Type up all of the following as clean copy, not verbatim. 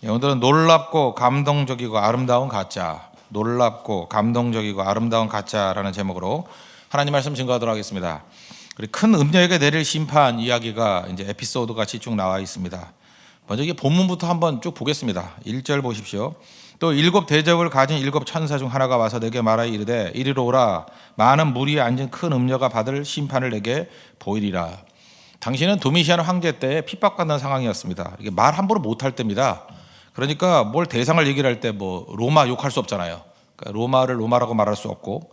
오늘은 놀랍고 감동적이고 아름다운 가짜, 놀랍고 감동적이고 아름다운 가짜라는 제목으로 하나님 말씀 증거하도록 하겠습니다. 우리 큰 음녀에게 내릴 심판 이야기가 이제 에피소드 같이 쭉 나와 있습니다. 먼저 이게 본문부터 한번 쭉 보겠습니다. 1절 보십시오. 또 일곱 대접을 가진 일곱 천사 중 하나가 와서 내게 말하여 이르되 이리로 오라. 많은 무리에 앉은 큰 음녀가 받을 심판을 내게 보이리라. 당신은 도미시안 황제 때 핍박받는 상황이었습니다. 이게 말 함부로 못할 때입니다. 그러니까 뭘 대상을 얘기를 할 때 뭐 로마 욕할 수 없잖아요. 그러니까 로마를 로마라고 말할 수 없고,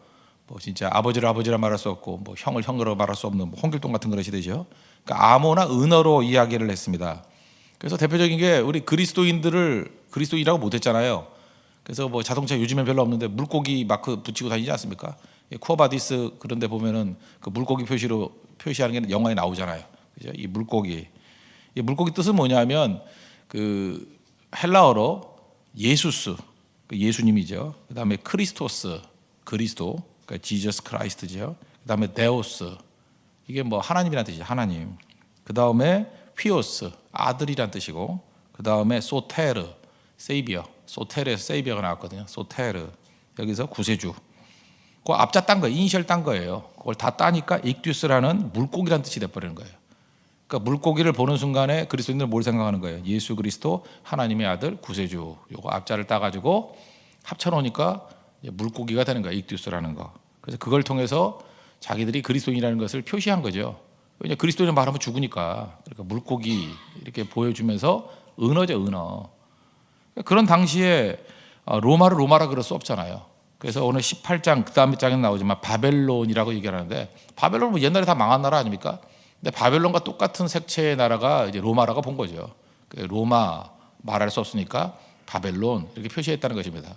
뭐 진짜 아버지를 아버지라 말할 수 없고, 뭐 형을 형으로 말할 수 없는 뭐 홍길동 같은 그릇이 되죠. 그러니까 암호나 은어로 이야기를 했습니다. 그래서 대표적인 게 우리 그리스도인들을 그리스도인이라고 못했잖아요. 그래서 뭐 자동차 요즘엔 별로 없는데 물고기 마크 붙이고 다니지 않습니까? 쿠어바디스 그런 데 보면은 그 물고기 표시로 표시하는 게 영화에 나오잖아요. 그죠? 이 물고기 뜻은 뭐냐면 그 헬라어로 예수스, 그 예수님이죠. 그다음에 크리스토스, 그리스도, 그러니까 지저스 크라이스트죠. 그다음에 데오스, 이게 뭐 하나님이라는 뜻이죠. 하나님. 그다음에 휘오스, 아들이란 뜻이고, 그다음에 소테르, 세이비어, 소테르에서 세이비어가 나왔거든요. 소테르, 여기서 구세주. 그 앞자 딴 거예요. 이니셜 딴 거예요. 그걸 다 따니까 익듀스라는 물고기란 뜻이 돼버리는 거예요. 그러니까 물고기를 보는 순간에 그리스도인들은 뭘 생각하는 거예요? 예수 그리스도 하나님의 아들 구세주. 요거 앞자를 따가지고 합쳐놓으니까 물고기가 되는 거예요. 익듀스라는 거. 그래서 그걸 통해서 자기들이 그리스도인이라는 것을 표시한 거죠. 왜냐 그리스도인을 말하면 죽으니까. 그러니까 물고기 이렇게 보여주면서 은어죠, 은어. 그런 당시에 로마를 로마라 그럴 수 없잖아요. 그래서 오늘 18장 그 다음 장에 나오지만 바벨론이라고 얘기하는데, 바벨론은 뭐 옛날에 다 망한 나라 아닙니까? 근데 바벨론과 똑같은 색채의 나라가 이제 로마라고 본 거죠. 로마 말할 수 없으니까 바벨론 이렇게 표시했다는 것입니다.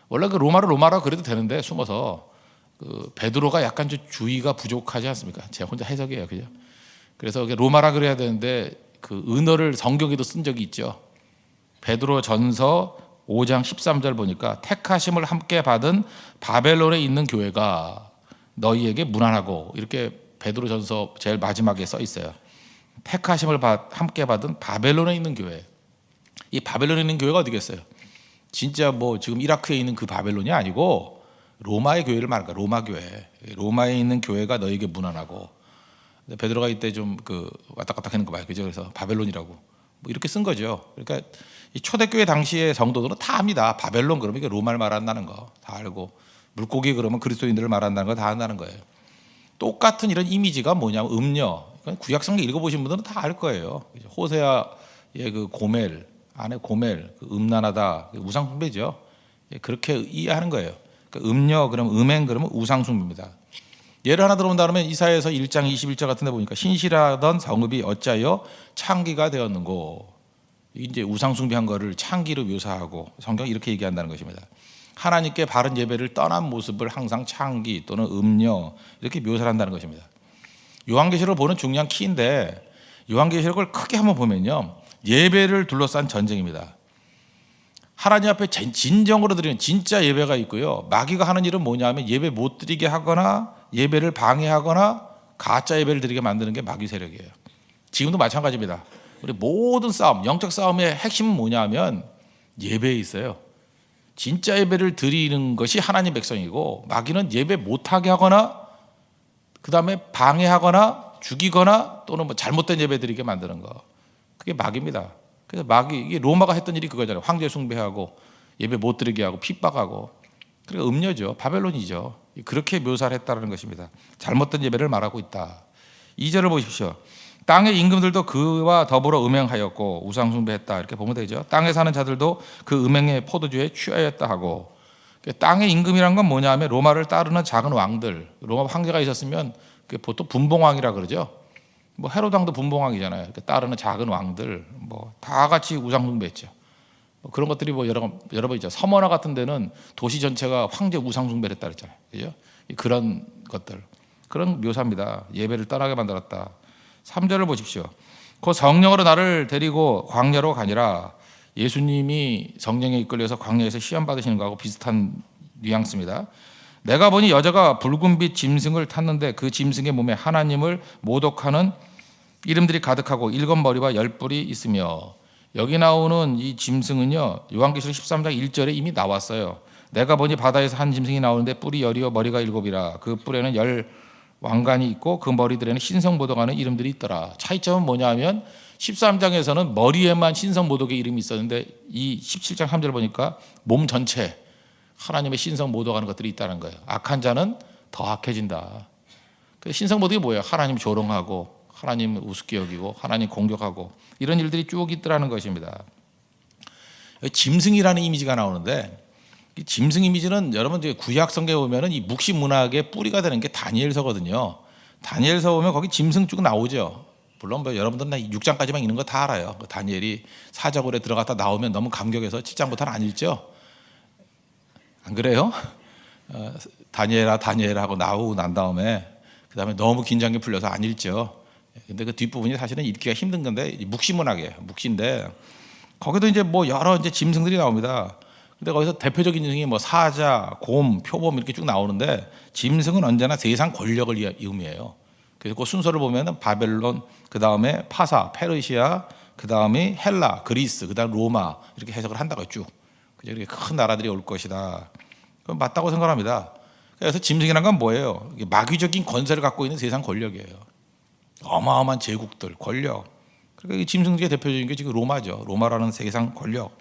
원래 그 로마를 로마라고 그래도 되는데 숨어서 그 베드로가 약간 좀 주의가 부족하지 않습니까? 제가 혼자 해석이에요, 그죠? 그래서 로마라 그래야 되는데 그 은어를 성경에도 쓴 적이 있죠. 베드로 전서 5장 13절 보니까 택하심을 함께 받은 바벨론에 있는 교회가 너희에게 문안하고, 이렇게 베드로전서 제일 마지막에 써 있어요. 택하심을 함께 받은 바벨론에 있는 교회. 이 바벨론에 있는 교회가 어디겠어요? 진짜 뭐 지금 이라크에 있는 그 바벨론이 아니고 로마의 교회를 말하는 거야. 로마 교회. 로마에 있는 교회가 너희에게 문안하고. 베드로가 이때 좀 그 왔다 갔다 하는 거 봐요. 그죠? 그래서 바벨론이라고 뭐 이렇게 쓴 거죠. 그러니까 이 초대교회 당시의 성도들은 다 압니다. 바벨론 그러면 이게 로마를 말한다는 거 다 알고, 물고기 그러면 그리스도인들을 말한다는 거 다 안다는 거예요. 똑같은 이런 이미지가 뭐냐면 음녀. 구약성경 읽어보신 분들은 다 알 거예요. 호세아의 그 고멜, 안에 고멜, 그 음란하다, 우상숭배죠. 그렇게 이해하는 거예요. 그러니까 음녀 그러면 음행 그러면 우상숭배입니다. 예를 하나 들어본다 그러면 이사야서 1장 21절 같은 데 보니까 신실하던 성읍이 어찌하여 창기가 되었는고, 이제 우상숭배한 거를 창기로 묘사하고 성경이 이렇게 얘기한다는 것입니다. 하나님께 바른 예배를 떠난 모습을 항상 창기 또는 음녀 이렇게 묘사를 한다는 것입니다. 요한계시록을 보는 중요한 키인데, 요한계시록을 크게 한번 보면요, 예배를 둘러싼 전쟁입니다. 하나님 앞에 진정으로 드리는 진짜 예배가 있고요, 마귀가 하는 일은 뭐냐면 예배 못 드리게 하거나 예배를 방해하거나 가짜 예배를 드리게 만드는 게 마귀 세력이에요. 지금도 마찬가지입니다. 우리 모든 싸움, 영적 싸움의 핵심은 뭐냐면 예배에 있어요. 진짜 예배를 드리는 것이 하나님 백성이고, 마귀는 예배 못하게 하거나 그 다음에 방해하거나 죽이거나 또는 뭐 잘못된 예배 드리게 만드는 거, 그게 마귀입니다. 그래서 마귀, 이게 로마가 했던 일이 그거잖아요. 황제 숭배하고 예배 못 드리게 하고 핍박하고. 그러니까 음녀죠. 바벨론이죠. 그렇게 묘사를 했다는 것입니다. 잘못된 예배를 말하고 있다. 2절을 보십시오. 땅의 임금들도 그와 더불어 음행하였고 우상숭배했다, 이렇게 보면 되죠. 땅에 사는 자들도 그 음행의 포도주에 취하였다 하고. 땅의 임금이란 건 뭐냐면 로마를 따르는 작은 왕들, 로마 황제가 있었으면 보통 분봉왕이라 그러죠. 뭐 헤로드 왕도 분봉왕이잖아요. 따르는 작은 왕들 뭐 다 같이 우상숭배했죠. 뭐 그런 것들이 뭐 여러 번 있죠. 서머나 같은 데는 도시 전체가 황제 우상숭배를 했다 그랬잖아요. 그죠? 그런 것들, 그런 묘사입니다. 예배를 떠나게 만들었다. 3절을 보십시오. 그 성령으로 나를 데리고 광야로 가니라. 예수님이 성령에 이끌려서 광야에서 시험 받으시는 거하고 비슷한 뉘앙스입니다. 내가 보니 여자가 붉은빛 짐승을 탔는데 그 짐승의 몸에 하나님을 모독하는 이름들이 가득하고 7 머리와 10뿔이 있으며. 여기 나오는 이 짐승은요, 요한계시록 13장 1절에 이미 나왔어요. 내가 보니 바다에서 한 짐승이 나오는데 뿔이 열이요 머리가 일곱이라. 그 뿔에는 열 왕관이 있고 그 머리들에는 신성모독하는 이름들이 있더라. 차이점은 뭐냐면 13장에서는 머리에만 신성모독의 이름이 있었는데 이 17장 3절 보니까 몸 전체 하나님의 신성모독하는 것들이 있다는 거예요. 악한 자는 더 악해진다. 신성모독이 뭐예요? 하나님 조롱하고 하나님 우습게 여기고 하나님 공격하고 이런 일들이 쭉 있더라는 것입니다. 짐승이라는 이미지가 나오는데 이 짐승 이미지는 여러분 구약 성경에 보면은 이 묵시 문학의 뿌리가 되는 게 다니엘서거든요. 다니엘서 보면 거기 짐승 쭉 나오죠. 물론 뭐 여러분들은 6장까지만 읽는 거 다 알아요. 다니엘이 사자굴에 들어갔다 나오면 너무 감격해서 7장부터는 안 읽죠. 안 그래요? 다니엘아 하고 나오고 난 다음에 그 다음에 너무 긴장이 풀려서 안 읽죠. 근데 그 뒷부분이 사실은 읽기가 힘든 건데 묵시 문학이에요. 묵시인데 거기도 이제 뭐 여러 이제 짐승들이 나옵니다. 근데 거기서 대표적인 짐승이 뭐 사자, 곰, 표범 이렇게 쭉 나오는데 짐승은 언제나 세상 권력을 의미해요. 그래서 그 순서를 보면은 바벨론, 그 다음에 파사, 페르시아, 그 다음에 헬라, 그리스, 그 다음 로마 이렇게 해석을 한다고 쭉. 이렇게 큰 나라들이 올 것이다. 그럼 맞다고 생각합니다. 그래서 짐승이란 건 뭐예요? 마귀적인 권세를 갖고 있는 세상 권력이에요. 어마어마한 제국들, 권력. 그러니까 이 짐승 중에 대표적인 게 지금 로마죠. 로마라는 세상 권력.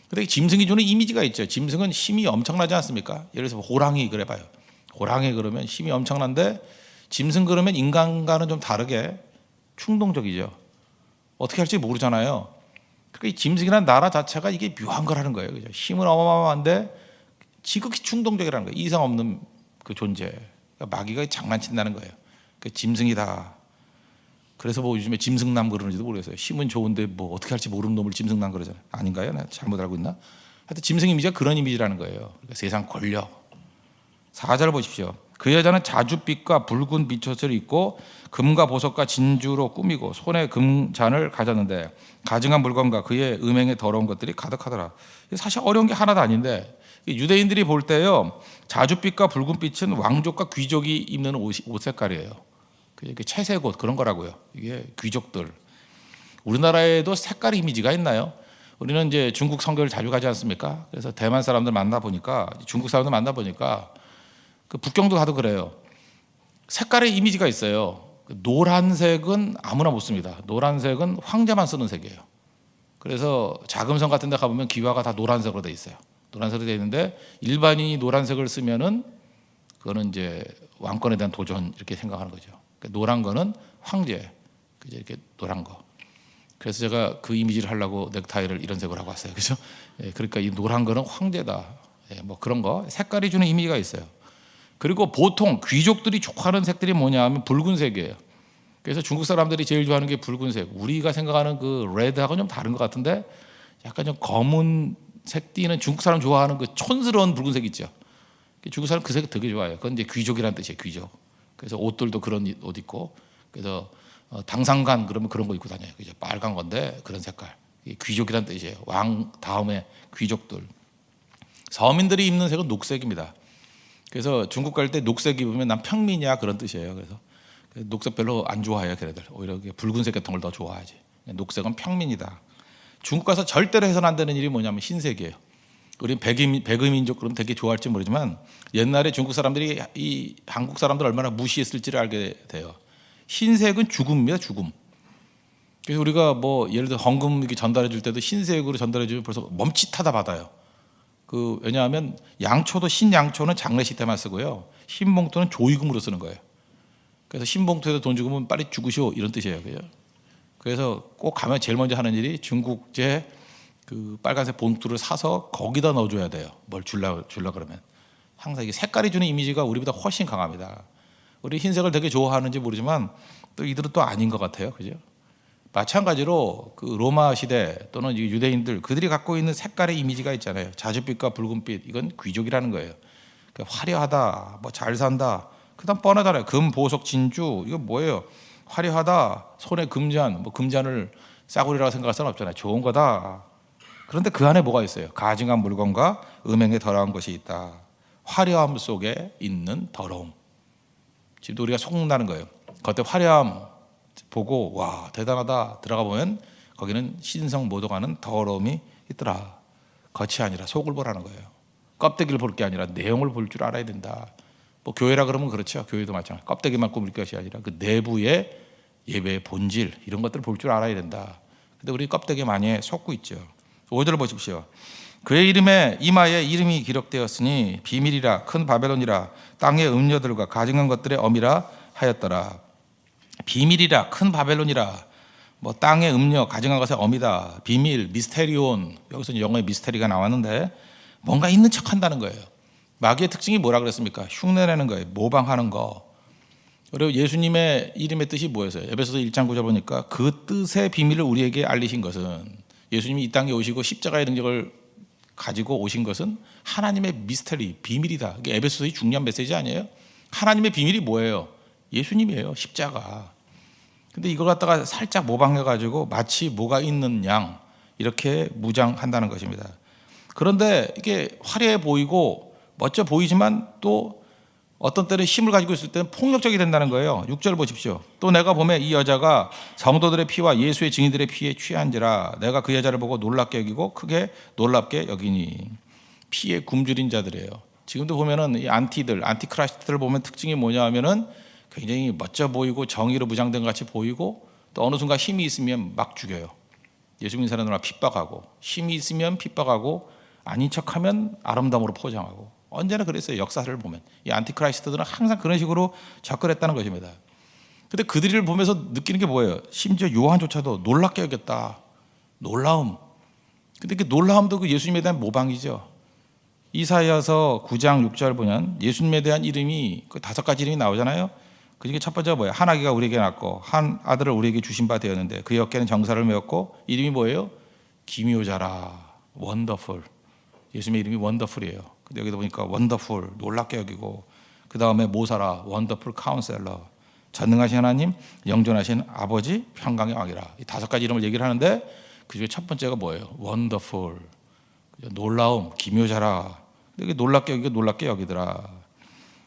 근데 짐승이 주는 이미지가 있죠. 짐승은 힘이 엄청나지 않습니까? 예를 들어서 호랑이 그래 봐요. 호랑이 그러면 힘이 엄청난데 짐승 그러면 인간과는 좀 다르게 충동적이죠. 어떻게 할지 모르잖아요. 그러니까 이 짐승이라는 나라 자체가 이게 묘한 거라는 거예요. 그죠? 힘은 어마어마한데 지극히 충동적이라는 거예요. 이상 없는 그 존재. 그러니까 마귀가 장난친다는 거예요. 그 짐승이다. 그래서 뭐 요즘에 짐승남 그러는지도 모르겠어요. 힘은 좋은데 뭐 어떻게 할지 모르는 놈을 짐승남 그러잖아요. 아닌가요? 내가 잘못 알고 있나? 하여튼 짐승 이미지가 그런 이미지라는 거예요. 그러니까 세상 권력. 4절 보십시오. 그 여자는 자줏빛과 붉은 빛옷을 입고 금과 보석과 진주로 꾸미고 손에 금잔을 가졌는데 가증한 물건과 그의 음행에 더러운 것들이 가득하더라. 사실 어려운 게 하나도 아닌데 유대인들이 볼 때요, 자줏빛과 붉은 빛은 왕족과 귀족이 입는 옷 색깔이에요. 이게 채색 옷 그런 거라고요. 이게 귀족들. 우리나라에도 색깔 이미지가 있나요? 우리는 이제 중국 선교를 자주 가지 않습니까? 그래서 대만 사람들 만나 보니까 중국 사람들 만나 보니까 그 북경도 가도 그래요. 색깔의 이미지가 있어요. 노란색은 아무나 못 씁니다. 노란색은 황제만 쓰는 색이에요. 그래서 자금성 같은 데 가보면 기와가 다 노란색으로 돼 있어요. 노란색으로 돼 있는데 일반인이 노란색을 쓰면은 그거는 이제 왕권에 대한 도전 이렇게 생각하는 거죠. 노란 거는 황제, 이렇게 노란 거. 그래서 제가 그 이미지를 하려고 넥타이를 이런 색으로 하고 왔어요. 그죠? 그러니까 이 노란 거는 황제다. 뭐 그런 거 색깔이 주는 이미지가 있어요. 그리고 보통 귀족들이 좋아하는 색들이 뭐냐 하면 붉은색이에요. 그래서 중국 사람들이 제일 좋아하는 게 붉은색. 우리가 생각하는 그 레드하고는 좀 다른 것 같은데 약간 좀 검은색 띠는 중국 사람 좋아하는 그 촌스러운 붉은색 있죠. 중국 사람 그 색 되게 좋아해요. 그건 이제 귀족이라는 뜻이에요. 귀족. 그래서 옷들도 그런 옷 입고 그래서 당상관 그러면 그런 거 입고 다녀요. 그죠? 빨간 건데 그런 색깔. 귀족이라는 뜻이에요. 왕 다음에 귀족들. 서민들이 입는 색은 녹색입니다. 그래서 중국 갈 때 녹색 입으면 난 평민이야 그런 뜻이에요. 그래서 녹색 별로 안 좋아해요. 걔네들 오히려 붉은색 같은 걸 더 좋아하지. 녹색은 평민이다. 중국 가서 절대로 해서는 안 되는 일이 뭐냐면 흰색이에요. 우리는 백의민족 그럼 되게 좋아할지 모르지만 옛날에 중국 사람들이 이 한국 사람들 얼마나 무시했을지를 알게 돼요. 흰색은 죽음입니다. 죽음. 그래서 우리가 뭐 예를 들어 헌금 이렇게 전달해 줄 때도 흰색으로 전달해 주면 벌써 멈칫하다 받아요. 왜냐하면 양초도 흰 양초는 장례식 때만 쓰고요. 흰 봉투는 조의금으로 쓰는 거예요. 그래서 흰 봉투에다 돈 죽으면 빨리 죽으시오 이런 뜻이에요. 그래서 꼭 가면 제일 먼저 하는 일이 중국제 그 빨간색 봉투를 사서 거기다 넣어줘야 돼요. 뭘 줄라 그러면 항상 이게 색깔이 주는 이미지가 우리보다 훨씬 강합니다. 우리 흰색을 되게 좋아하는지 모르지만 또 이들은 또 아닌 것 같아요. 그죠? 마찬가지로 그 로마 시대 또는 유대인들 그들이 갖고 있는 색깔의 이미지가 있잖아요. 자줏빛과 붉은빛 이건 귀족이라는 거예요. 그러니까 화려하다, 뭐 잘 산다. 그다음 뻔하잖아요. 금, 보석, 진주 이거 뭐예요? 화려하다, 손에 금잔, 뭐 금잔을 싸구려라고 생각할 수는 없잖아요. 좋은 거다. 그런데 그 안에 뭐가 있어요? 가증한 물건과 음행에 더러운 것이 있다. 화려함 속에 있는 더러움. 지금 우리가 소문나는 거예요. 겉에 화려함 보고 와 대단하다 들어가 보면 거기는 신성 모독하는 더러움이 있더라. 겉이 아니라 속을 보라는 거예요. 껍데기를 볼 게 아니라 내용을 볼 줄 알아야 된다. 뭐 교회라 그러면 그렇죠. 교회도 마찬가지. 껍데기만 꾸밀 것이 아니라 그 내부의 예배의 본질 이런 것들을 볼 줄 알아야 된다. 근데 우리 껍데기 많이 속고 있죠. 5절을 보십시오. 그의 이름에 이마에 이름이 기록되었으니 비밀이라 큰 바벨론이라 땅의 음녀들과 가증한 것들의 엄이라 하였더라. 비밀이라 큰 바벨론이라 뭐 땅의 음녀 가증한 것의 엄이다. 비밀 미스테리온 여기서 영어의 미스테리가 나왔는데 뭔가 있는 척한다는 거예요. 마귀의 특징이 뭐라 그랬습니까? 흉내내는 거예요. 모방하는 거. 그리고 예수님의 이름의 뜻이 뭐였어요? 에베소서 1장 9절 보니까 그 뜻의 비밀을 우리에게 알리신 것은 예수님이 이 땅에 오시고 십자가의 능력을 가지고 오신 것은 하나님의 미스터리, 비밀이다. 이게 에베소서의 중요한 메시지 아니에요? 하나님의 비밀이 뭐예요? 예수님이에요. 십자가. 근데 이걸 갖다가 살짝 모방해가지고 마치 뭐가 있는 양 이렇게 무장한다는 것입니다. 그런데 이게 화려해 보이고 멋져 보이지만 또 어떤 때는 힘을 가지고 있을 때는 폭력적이 된다는 거예요. 6절 보십시오. 또 내가 보매 이 여자가 성도들의 피와 예수의 증인들의 피에 취한지라 내가 그 여자를 보고 놀랍게 여기고 크게 놀랍게 여기니. 피에 굶주린 자들이에요. 지금도 보면은 이 안티크라이스트들 보면 특징이 뭐냐 하면은 굉장히 멋져 보이고 정의로 무장된 것 같이 보이고 또 어느 순간 힘이 있으면 막 죽여요. 예수 믿는 사람들은 핍박하고 힘이 있으면 핍박하고 아닌 척하면 아름다움으로 포장하고 언제나 그랬어요. 역사를 보면 이 안티크라이스트들은 항상 그런 식으로 접근했다는 것입니다. 근데 그들을 보면서 느끼는 게 뭐예요? 심지어 요한조차도 놀랍게 여겼다. 놀라움. 근데 그 놀라움도 그 예수님에 대한 모방이죠. 이사야서 9장 6절 보면 예수님에 대한 이름이 그 5가지 이름이 나오잖아요. 그중에 첫 번째가 뭐예요? 한 아기가 우리에게 낳고 한 아들을 우리에게 주신 바 되었는데 그의 어깨는 정사를 메었고 이름이 뭐예요? 기묘자라. 원더풀. 예수님의 이름이 원더풀이에요. 근데 여기도 보니까 원더풀, 놀랍게 여기고 그 다음에 모사라, 원더풀 카운셀러, 전능하신 하나님, 영존하신 아버지, 평강의 왕이라. 이 5가지 이름을 얘기를 하는데 그중에 첫 번째가 뭐예요? 원더풀, 놀라움, 기묘자라. 근데 놀랍게 여기고 놀랍게 여기더라.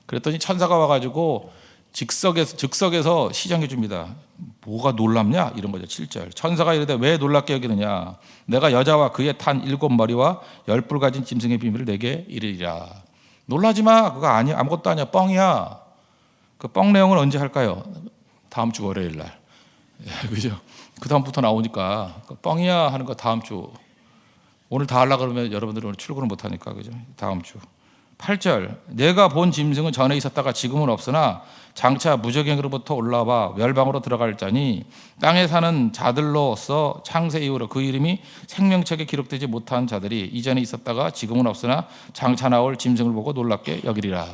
그랬더니 천사가 와가지고 즉석에서 시정해 줍니다. 뭐가 놀랍냐? 이런 거죠. 7절. 천사가 이르되 왜 놀랍게 여기느냐? 내가 여자와 그의 탄 7머리와 10뿔 가진 짐승의 비밀을 내게 이르리라. 놀라지 마. 그거 아니야. 아무것도 아니야. 뻥이야. 그 뻥 내용은 언제 할까요? 다음 주 월요일 날. 그죠? 그 다음부터 나오니까 뻥이야 하는 거 다음 주. 오늘 다 하려고 그러면 여러분들은 오늘 출근을 못 하니까. 그죠? 다음 주. 8절. 내가 본 짐승은 전에 있었다가 지금은 없으나 장차 무적행으로부터 올라와 멸방으로 들어갈 자니 땅에 사는 자들로서 창세 이후로 그 이름이 생명책에 기록되지 못한 자들이 이전에 있었다가 지금은 없으나 장차 나올 짐승을 보고 놀랍게 여기리라.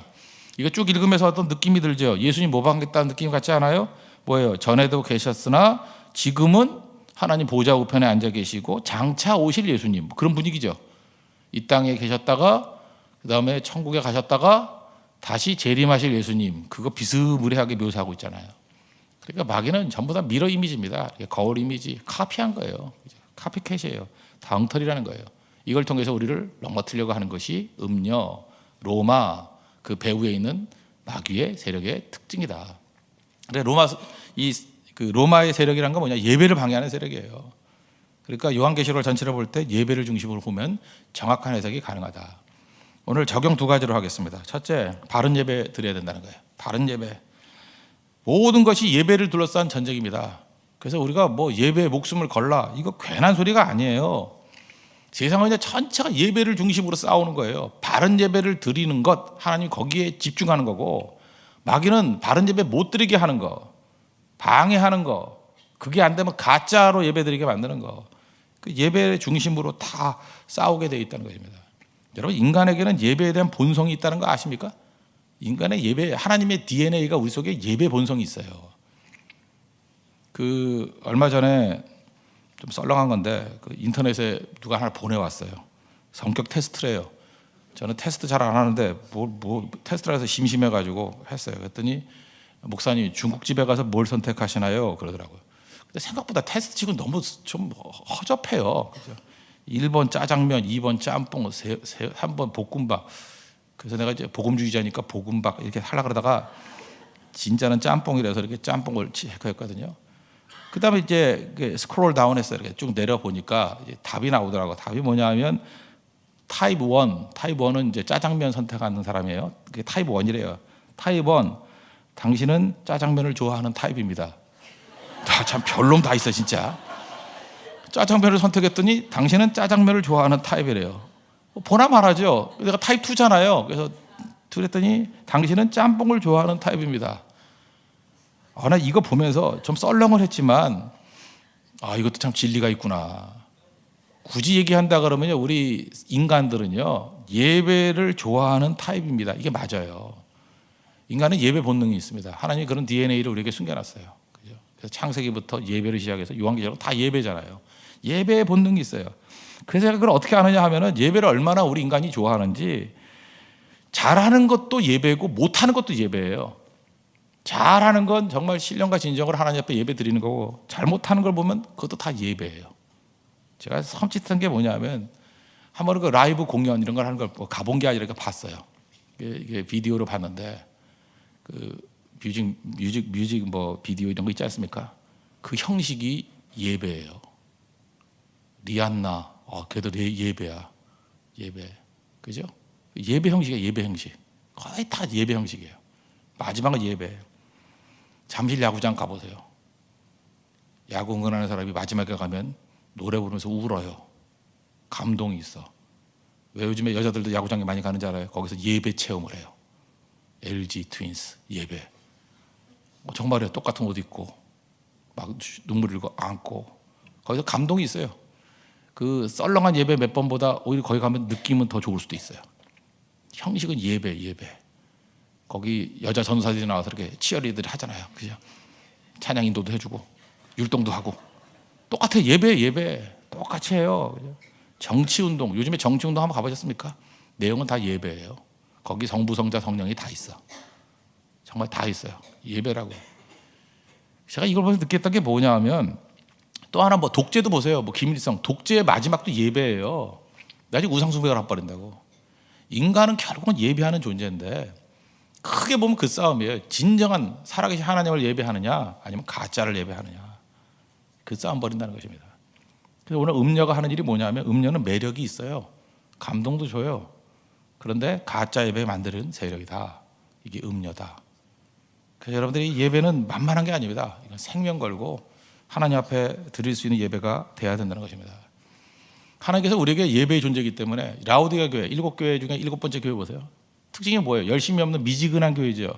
이거 쭉 읽으면서 어떤 느낌이 들죠. 예수님 모방했다는 느낌 같지 않아요? 뭐예요? 전에도 계셨으나 지금은 하나님 보좌 우편에 앉아 계시고 장차 오실 예수님, 그런 분위기죠. 이 땅에 계셨다가 그 다음에 천국에 가셨다가 다시 재림하실 예수님, 그거 비스무리하게 묘사하고 있잖아요. 그러니까 마귀는 전부 다 미러 이미지입니다. 거울 이미지, 카피한 거예요. 카피캣이에요. 다 엉터리라는 거예요. 이걸 통해서 우리를 넘어뜨리려고 하는 것이 음녀, 로마, 그 배후에 있는 마귀의 세력의 특징이다. 근데 로마의 세력이란 건 뭐냐? 예배를 방해하는 세력이에요. 그러니까 요한계시록 전체를 볼 때 예배를 중심으로 보면 정확한 해석이 가능하다. 오늘 적용 2가지로 하겠습니다. 첫째, 바른 예배 드려야 된다는 거예요. 바른 예배. 모든 것이 예배를 둘러싼 전쟁입니다. 그래서 우리가 뭐 예배에 목숨을 걸라, 이거 괜한 소리가 아니에요. 세상은 이제 전체가 예배를 중심으로 싸우는 거예요. 바른 예배를 드리는 것, 하나님 거기에 집중하는 거고, 마귀는 바른 예배 못 드리게 하는 거, 방해하는 거, 그게 안 되면 가짜로 예배 드리게 만드는 거, 그 예배 중심으로 다 싸우게 되어 있다는 것입니다. 여러분, 인간에게는 예배에 대한 본성이 있다는 거 아십니까? 인간의 예배, 하나님의 DNA가 우리 속에 예배 본성이 있어요. 그 얼마 전에 좀 썰렁한 건데 그 인터넷에 누가 하나 보내왔어요. 성격 테스트래요. 저는 테스트 잘 안 하는데 뭐 테스트를 해서 심심해가지고 했어요. 그랬더니 목사님 중국집에 가서 뭘 선택하시나요? 그러더라고요. 근데 생각보다 테스트 치고 너무 좀 허접해요. 그죠? 1번 짜장면, 2번 짬뽕, 3번 볶음밥. 그래서 내가 이제 복음주의자니까 볶음밥 이렇게 하려고 그러다가 진짜는 짬뽕이라서 이렇게 짬뽕을 체크했거든요. 그다음에 이제 스크롤 다운해서 이렇게 쭉 내려 보니까 답이 나오더라고. 답이 뭐냐면 타입 1. 타입 1은 이제 짜장면 선택하는 사람이에요. 그게 타입 1이래요. 타입 1. 당신은 짜장면을 좋아하는 타입입니다. 참 별놈 다 있어 진짜. 짜장면을 선택했더니 당신은 짜장면을 좋아하는 타입이래요. 보나 말하죠. 내가 타입 2잖아요. 그래서 그랬더니 당신은 짬뽕을 좋아하는 타입입니다. 나 이거 보면서 좀 썰렁을 했지만 이것도 참 진리가 있구나. 굳이 얘기한다 그러면요, 우리 인간들은요 예배를 좋아하는 타입입니다. 이게 맞아요. 인간은 예배 본능이 있습니다. 하나님이 그런 DNA를 우리에게 숨겨놨어요. 그죠? 그래서 창세기부터 예배를 시작해서 요한계시록 다 예배잖아요. 예배의 본능이 있어요. 그래서 그걸 어떻게 아느냐 하면은 예배를 얼마나 우리 인간이 좋아하는지, 잘하는 것도 예배고 못하는 것도 예배예요. 잘하는 건 정말 신령과 진정으로 하나님 앞에 예배 드리는 거고, 잘못하는 걸 보면 그것도 다 예배예요. 제가 섬찟한 게 뭐냐면 한번 그 라이브 공연 이런 걸 하는 걸 가본 게 아니라 봤어요. 이게 비디오로 봤는데 그 뮤직 뭐 비디오 이런 거 있지 않습니까? 그 형식이 예배예요. 리안나, 그래도 예배야. 예배. 그죠? 예배 형식이에요, 예배 형식. 거의 다 예배 형식이에요. 마지막은 예배예요. 잠실 야구장 가보세요. 야구 응원하는 사람이 마지막에 가면 노래 부르면서 울어요. 감동이 있어. 왜 요즘에 여자들도 야구장에 많이 가는지 알아요? 거기서 예배 체험을 해요. LG 트윈스 예배. 정말이에요. 똑같은 옷 입고 막 눈물 흘리고 안고 거기서 감동이 있어요. 그 썰렁한 예배 몇 번보다 오히려 거기 가면 느낌은 더 좋을 수도 있어요. 형식은 예배. 거기 여자 전사들이 나와서 이렇게 치어리더들 하잖아요. 그죠? 찬양 인도도 해주고 율동도 하고 똑같아요. 예배 똑같이 해요. 그죠? 정치운동, 요즘에 정치운동 한번 가보셨습니까? 내용은 다 예배예요. 거기 성부, 성자, 성령이 다 있어. 정말 다 있어요. 예배라고. 제가 이걸 보면서 느꼈던 게 뭐냐 하면, 또 하나 뭐 독재도 보세요. 뭐 김일성 독재의 마지막도 예배예요. 나중에 우상숭배를 해버린다고. 인간은 결국은 예배하는 존재인데, 크게 보면 그 싸움이에요. 진정한 살아계신 하나님을 예배하느냐 아니면 가짜를 예배하느냐, 그 싸움 벌인다는 것입니다. 그래서 오늘 음녀가 하는 일이 뭐냐면, 음녀는 매력이 있어요. 감동도 줘요. 그런데 가짜 예배 만드는 세력이다. 이게 음녀다. 그래서 여러분들이 예배는 만만한 게 아닙니다. 이건 생명 걸고 하나님 앞에 드릴 수 있는 예배가 돼야 된다는 것입니다. 하나님께서 우리에게 예배의 존재이기 때문에, 라오디게아 교회 7교회 중에 7번째 교회 보세요. 특징이 뭐예요? 열심히 없는 미지근한 교회죠.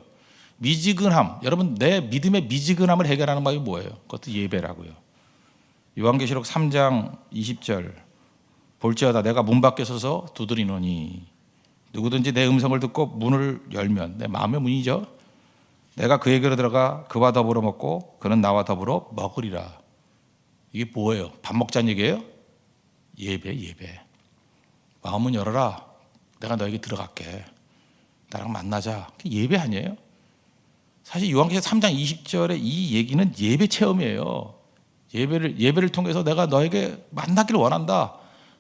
미지근함, 여러분 내 믿음의 미지근함을 해결하는 방법이 뭐예요? 그것도 예배라고요. 요한계시록 3장 20절, 볼지어다 내가 문 밖에 서서 두드리노니 누구든지 내 음성을 듣고 문을 열면, 내 마음의 문이죠, 내가 그에게로 들어가 그와 더불어 먹고 그는 나와 더불어 먹으리라. 이게 뭐예요? 밥 먹자는 얘기예요? 예배. 마음은 열어라. 내가 너에게 들어갈게. 나랑 만나자. 예배 아니에요? 사실 요한계시록 3장 20절에 이 얘기는 예배 체험이에요. 예배를 통해서 내가 너에게 만나기를 원한다.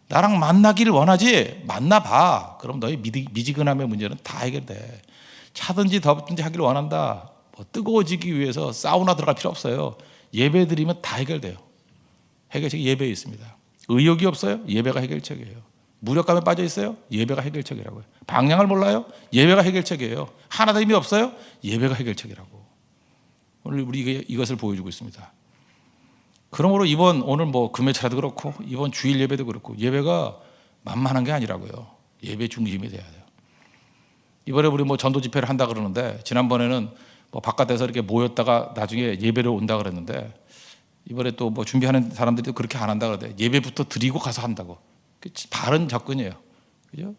나랑 만나기를 원하지? 만나봐. 그럼 너의 미지근함의 문제는 다 해결돼. 차든지 덥든지 하기를 원한다. 뭐 뜨거워지기 위해서 사우나 들어갈 필요 없어요. 예배 드리면 다 해결돼요. 해결책이 예배에 있습니다. 의욕이 없어요? 예배가 해결책이에요. 무력감에 빠져 있어요? 예배가 해결책이라고요. 방향을 몰라요? 예배가 해결책이에요. 하나도 힘이 없어요? 예배가 해결책이라고. 오늘 우리 이것을 보여주고 있습니다. 그러므로 오늘 뭐 금요차라도 그렇고 이번 주일 예배도 그렇고, 예배가 만만한 게 아니라고요. 예배 중심이 돼야 돼요. 이번에 우리 뭐 전도 집회를 한다 그러는데, 지난번에는 뭐 바깥에서 이렇게 모였다가 나중에 예배를 온다 그랬는데, 이번에 또 뭐 준비하는 사람들이 그렇게 안 한다 그러대. 예배부터 드리고 가서 한다고. 바른 접근이에요. 그죠?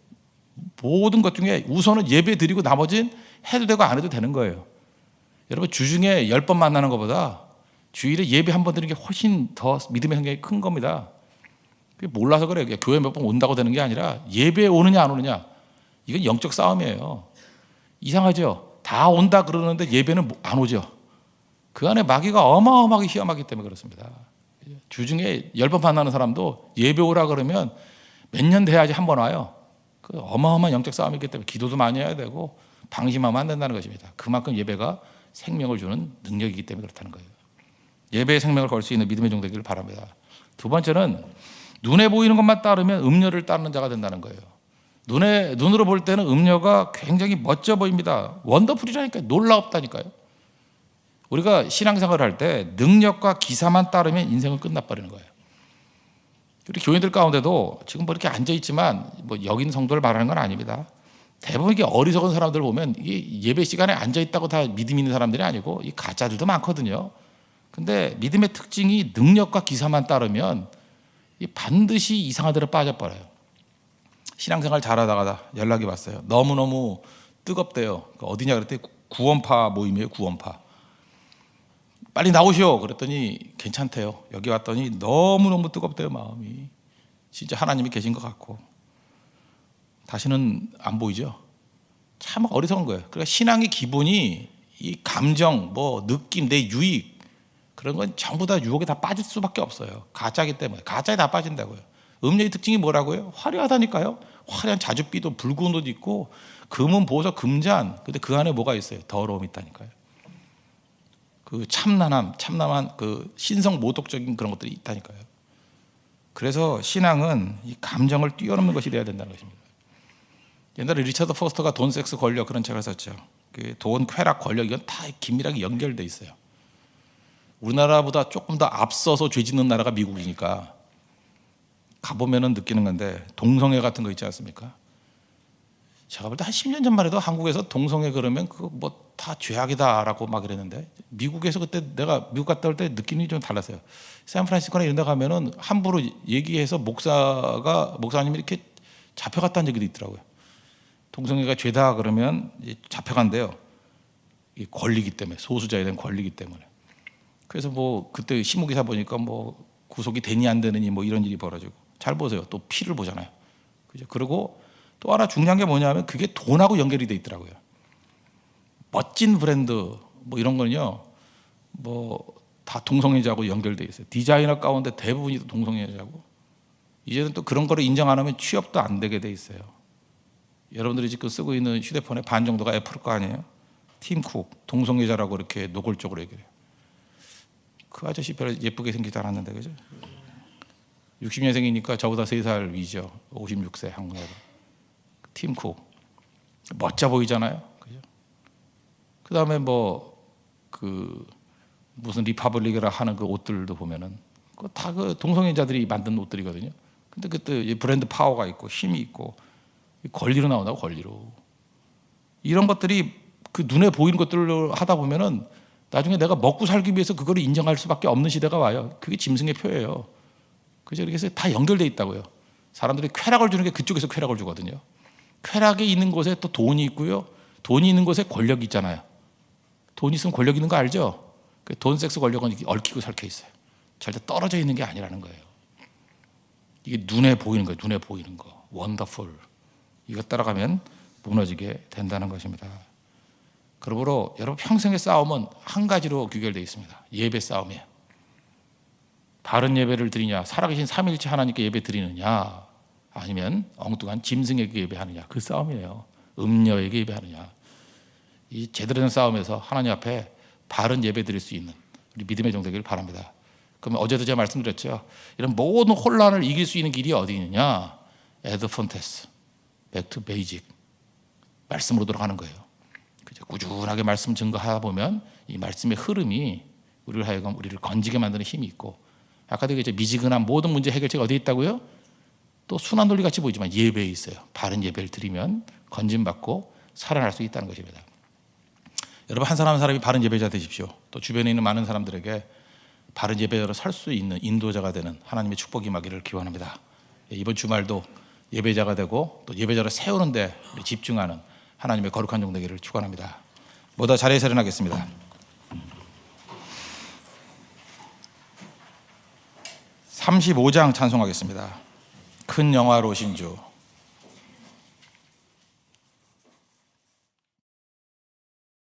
모든 것 중에 우선은 예배 드리고 나머지는 해도 되고 안 해도 되는 거예요. 여러분, 주중에 10번 만나는 것보다 주일에 예배 한 번 드리는 게 훨씬 더 믿음의 성격이 큰 겁니다. 몰라서 그래요. 교회 몇 번 온다고 되는 게 아니라 예배에 오느냐 안 오느냐, 이건 영적 싸움이에요. 이상하죠? 다 온다 그러는데 예배는 안 오죠. 그 안에 마귀가 어마어마하게 희험하기 때문에 그렇습니다. 주중에 10번 만나는 사람도 예배 오라 그러면 몇 년 돼야지 한 번 와요. 그 어마어마한 영적 싸움이기 때문에 기도도 많이 해야 되고 방심하면 안 된다는 것입니다. 그만큼 예배가 생명을 주는 능력이기 때문에 그렇다는 거예요. 예배의 생명을 걸 수 있는 믿음의 종 되기를 바랍니다. 두 번째는 눈에 보이는 것만 따르면 음료를 따르는 자가 된다는 거예요. 눈으로 볼 때는 음료가 굉장히 멋져 보입니다. 원더풀이라니까요. 놀랍다니까요. 우리가 신앙생활을 할 때 능력과 기사만 따르면 인생은 끝나버리는 거예요. 우리 교인들 가운데도 지금 뭐 이렇게 앉아있지만 뭐 여기 있는 성도를 말하는 건 아닙니다. 대부분 이게 어리석은 사람들 보면 이게 예배 시간에 앉아있다고 다 믿음 있는 사람들이 아니고 이 가짜들도 많거든요. 근데 믿음의 특징이 능력과 기사만 따르면 반드시 이상한 데로 빠져버려요. 신앙생활 잘하다가 연락이 왔어요. 너무너무 뜨겁대요. 어디냐 그랬더니 구원파 모임이에요. 구원파. 빨리 나오시오. 그랬더니 괜찮대요. 여기 왔더니 너무너무 뜨겁대요. 마음이. 진짜 하나님이 계신 것 같고. 다시는 안 보이죠. 참 어리석은 거예요. 그러니까 신앙의 기본이 이 감정, 뭐 느낌, 내 유익 그런 건 전부 다 유혹에 다 빠질 수밖에 없어요. 가짜이기 때문에. 가짜에 다 빠진다고요. 음료의 특징이 뭐라고요? 화려하다니까요. 화려한 자줏빛도 붉은 옷 입고 금은 보석 금잔. 근데 그 안에 뭐가 있어요? 더러움이 있다니까요. 그 참남한 그 신성 모독적인 그런 것들이 있다니까요. 그래서 신앙은 이 감정을 뛰어넘는 것이 되어야 된다는 것입니다. 옛날에 리처드 포스터가 돈, 섹스, 권력 그런 책을 썼죠. 그 돈, 쾌락, 권력 이건 다 긴밀하게 연결돼 있어요. 우리나라보다 조금 더 앞서서 죄 짓는 나라가 미국이니까 가보면은 느끼는 건데 동성애 같은 거 있지 않습니까? 제가 볼 때 한 10년 전만 해도 한국에서 동성애 그러면 그거 뭐 다 죄악이다라고 막 그랬는데 미국에서 그때 내가 미국 갔다 올 때 느낌이 좀 달랐어요. 샌프란시스코나 이런 데 가면은 함부로 얘기해서 목사님이 이렇게 잡혀갔다는 얘기도 있더라고요. 동성애가 죄다 그러면 잡혀간대요. 이 권리기 때문에, 소수자에 대한 권리기 때문에. 그래서 뭐 그때 신문기사 보니까 뭐 구속이 되니 안 되느니 뭐 이런 일이 벌어지고. 잘 보세요. 또 피를 보잖아요. 그죠? 그리고 또 하나 중요한 게 뭐냐면 그게 돈하고 연결이 돼 있더라고요. 멋진 브랜드 뭐 이런 거는요. 뭐 다 동성애자하고 연결돼 있어요. 디자이너 가운데 대부분이 동성애자고. 이제는 또 그런 거를 인정 안 하면 취업도 안 되게 돼 있어요. 여러분들이 지금 쓰고 있는 휴대폰의 반 정도가 애플 거 아니에요? 팀 쿡, 동성애자라고 이렇게 노골적으로 얘기해요. 그 아저씨 별로 예쁘게 생기지 않았는데 그죠? 60년생이니까 저보다 3살 위죠. 56세 한국에서. 팀 쿡. 멋져 보이잖아요. 그죠? 그 다음에 무슨 리퍼블릭이라 하는 그 옷들도 보면은 다 그 동성애자들이 만든 옷들이거든요. 근데 그때 브랜드 파워가 있고 힘이 있고 권리로 나온다고 권리로. 이런 것들이 그 눈에 보이는 것들로 하다 보면은 나중에 내가 먹고 살기 위해서 그걸 인정할 수밖에 없는 시대가 와요. 그게 짐승의 표예요. 그죠? 그래서 다 연결돼 있다고요. 사람들이 쾌락을 주는 게 그쪽에서 쾌락을 주거든요. 쾌락이 있는 곳에 또 돈이 있고요. 돈이 있는 곳에 권력이 있잖아요. 돈이 있으면 권력 있는 거 알죠? 돈, 섹스, 권력은 얽히고 설켜 있어요. 절대 떨어져 있는 게 아니라는 거예요. 이게 눈에 보이는 거예요. 눈에 보이는 거. 원더풀. 이거 따라가면 무너지게 된다는 것입니다. 그러므로 여러분 평생의 싸움은 한 가지로 귀결되어 있습니다. 예배 싸움이에요. 바른 예배를 드리냐, 살아계신 삼위일체 하나님께 예배 드리느냐, 아니면 엉뚱한 짐승에게 예배하느냐, 그 싸움이에요. 음녀에게 예배하느냐. 이 제대로 된 싸움에서 하나님 앞에 바른 예배 드릴 수 있는 우리 믿음의 종 되기를 바랍니다. 그러면 어제도 제가 말씀드렸죠. 이런 모든 혼란을 이길 수 있는 길이 어디 있느냐? 에드폰테스, 백투 베이직, 말씀으로 돌아가는 거예요. 그죠? 꾸준하게 말씀 증거하다 보면 이 말씀의 흐름이 우리를 하여금 우리를 건지게 만드는 힘이 있고, 아까도 얘기했죠. 미지근한 모든 문제 해결책이 어디에 있다고요? 또 순환 논리 같이 보이지만 예배에 있어요. 바른 예배를 드리면 건짐받고 살아날 수 있다는 것입니다. 여러분 한 사람 한 사람이 바른 예배자 되십시오. 또 주변에 있는 많은 사람들에게 바른 예배자로 살 수 있는 인도자가 되는 하나님의 축복이 임하기를 기원합니다. 이번 주말도 예배자가 되고 또 예배자를 세우는 데 집중하는 하나님의 거룩한 종 되기를 축원합니다. 모두 자리에서 일어나겠습니다. 35장 찬송하겠습니다. 큰 영화로우신 주.